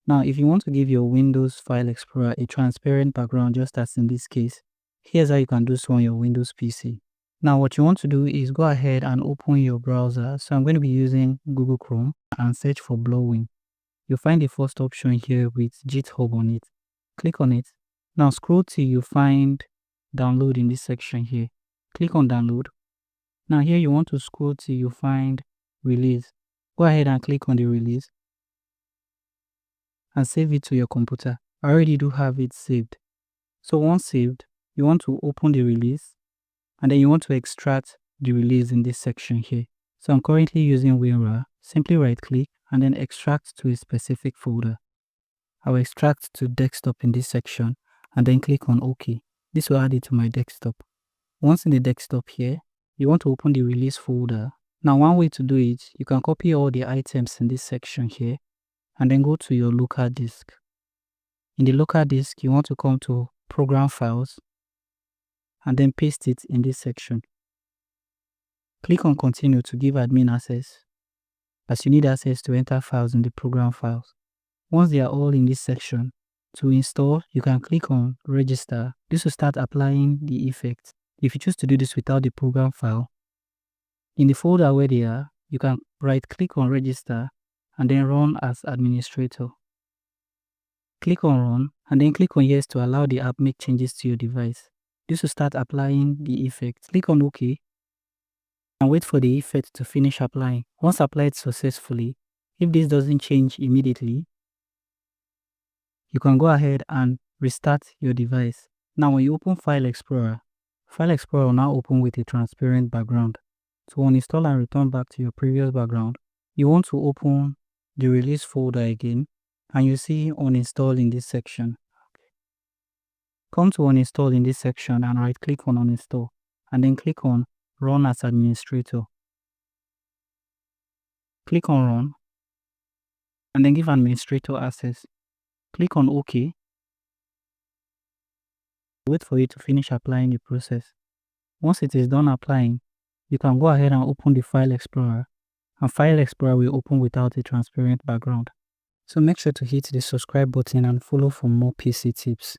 Now, if you want to give your Windows File Explorer a transparent background, just as in this case, here's how you can do so on your Windows PC. Now, what you want to do is go ahead and open your browser. So I'm going to be using Google Chrome and search for Blowin. You'll find the first option here with GitHub on it. Click on it. Now scroll till you find download in this section here. Click on download. Now here you want to scroll till you find release. Go ahead and click on the release and save it to your computer. I already do have it saved. So once saved, you want to open the release and then you want to extract the release in this section here. So I'm currently using WinRAR. Simply right click and then extract to a specific folder. I will extract to desktop in this section and then click on OK. This will add it to my desktop. Once in the desktop here, you want to open the release folder. Now one way to do it, you can copy all the items in this section here and then go to your local disk. In the local disk, you want to come to Program Files and then paste it in this section. Click on Continue to give admin access, as you need access to enter files in the program files. Once they are all in this section, to install, you can click on Register. This will start applying the effects. If you choose to do this without the program file, in the folder where they are, you can right-click on Register and then Run as administrator. Click on Run and then click on Yes to allow the app make changes to your device. This will start applying the effects. Click on OK and wait for the effect to finish applying. Once applied successfully, if this doesn't change immediately, you can go ahead and restart your device. Now when you open File Explorer will now open with a transparent background. To uninstall and return back to your previous background, you want to open the release folder again and you see uninstall in this section. Come to uninstall in this section and right click on uninstall and then click on Run as administrator. Click on Run and then give administrator access. Click on OK. Wait for it to finish applying the process. Once it is done applying, you can go ahead and open the File Explorer, and File Explorer will open without a transparent background. So make sure to hit the subscribe button and follow for more PC tips.